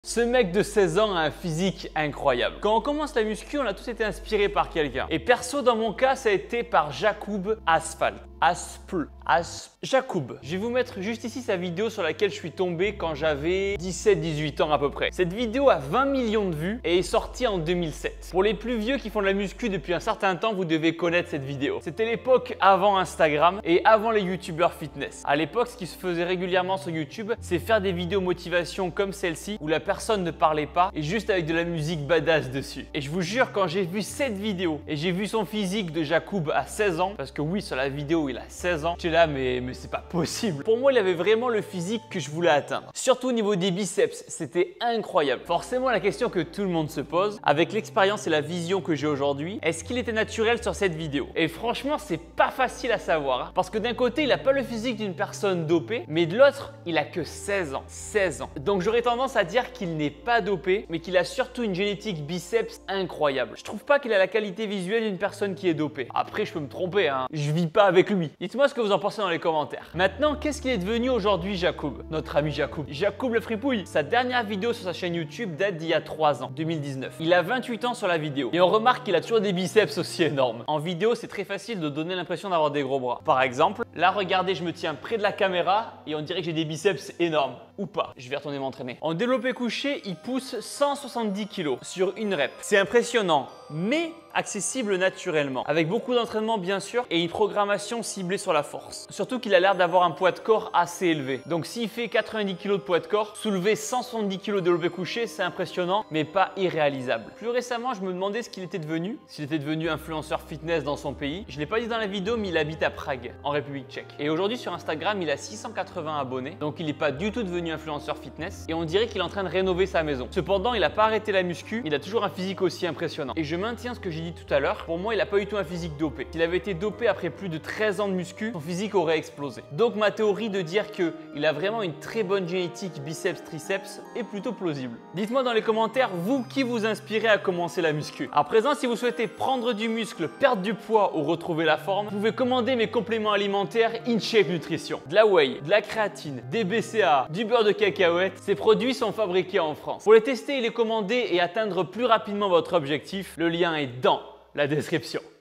Ce mec de 16 ans a un physique incroyable. Quand on commence la muscu, on a tous été inspirés par quelqu'un. Et perso, dans mon cas, ça a été par Jakub Asphalt. Jakub. Je vais vous mettre juste ici sa vidéo sur laquelle je suis tombé quand j'avais 17-18 ans à peu près. Cette vidéo a 20 millions de vues et est sortie en 2007. Pour les plus vieux qui font de la muscu depuis un certain temps, vous devez connaître cette vidéo. C'était l'époque avant Instagram et avant les youtubeurs fitness. À l'époque, ce qui se faisait régulièrement sur YouTube, c'est faire des vidéos motivation comme celle-ci où la personne ne parlait pas et juste avec de la musique badass dessus. Et je vous jure, quand j'ai vu cette vidéo et j'ai vu son physique de Jakub à 16 ans, parce que oui, sur la vidéo, il a 16 ans, j'étais là, mais c'est pas possible. Pour moi, il avait vraiment le physique que je voulais atteindre. Surtout au niveau des biceps, c'était incroyable. Forcément, la question que tout le monde se pose, avec l'expérience et la vision que j'ai aujourd'hui, est-ce qu'il était naturel sur cette vidéo? Et franchement, c'est pas facile à savoir, hein, parce que d'un côté, il n'a pas le physique d'une personne dopée, mais de l'autre, il a que 16 ans. 16 ans. Donc j'aurais tendance à dire qu'il n'est pas dopé, mais qu'il a surtout une génétique biceps incroyable. Je trouve pas qu'il a la qualité visuelle d'une personne qui est dopée. Après, je peux me tromper, hein. Je vis pas avec lui. Dites-moi ce que vous en pensez dans les commentaires. Maintenant, qu'est-ce qu'il est devenu aujourd'hui, Jakub? Notre ami Jakub. Jakub le fripouille. Sa dernière vidéo sur sa chaîne YouTube date d'il y a 3 ans, 2019. Il a 28 ans sur la vidéo. Et on remarque qu'il a toujours des biceps aussi énormes. En vidéo, c'est très facile de donner l'impression d'avoir des gros bras. Par exemple, là, regardez, je me tiens près de la caméra et on dirait que j'ai des biceps énormes. Ou pas. Je vais retourner m'entraîner. En développé couché, il pousse 170 kg sur une rep. C'est impressionnant, mais accessible naturellement. Avec beaucoup d'entraînement bien sûr et une programmation ciblée sur la force. Surtout qu'il a l'air d'avoir un poids de corps assez élevé. Donc s'il fait 90 kg de poids de corps, soulever 170 kg de développé couché, c'est impressionnant, mais pas irréalisable. Plus récemment, je me demandais ce qu'il était devenu. S'il était devenu influenceur fitness dans son pays. Je ne l'ai pas dit dans la vidéo, mais il habite à Prague, en République tchèque. Et aujourd'hui sur Instagram, il a 680 abonnés. Donc il n'est pas du tout devenu influenceur fitness. Et on dirait qu'il est en train de rénover sa maison. Cependant, il n'a pas arrêté la muscu. Il a toujours un physique aussi impressionnant. Et je maintiens ce que j'ai dit tout à l'heure. Pour moi, il n'a pas du tout un physique dopé. S'il avait été dopé après plus de 13 ans de muscu, son physique aurait explosé. Donc ma théorie de dire qu'il a vraiment une très bonne génétique biceps-triceps est plutôt plausible. Dites-moi dans les commentaires, vous, qui vous inspirez à commencer la muscu. À présent, si vous souhaitez prendre du muscle, perdre du poids ou retrouver la forme, vous pouvez commander mes compléments alimentaires InShape Nutrition. De la whey, de la créatine, des BCAA, du beurre de cacahuète. Ces produits sont fabriqués en France. Pour les tester et les commander et atteindre plus rapidement votre objectif, le lien est dans la description.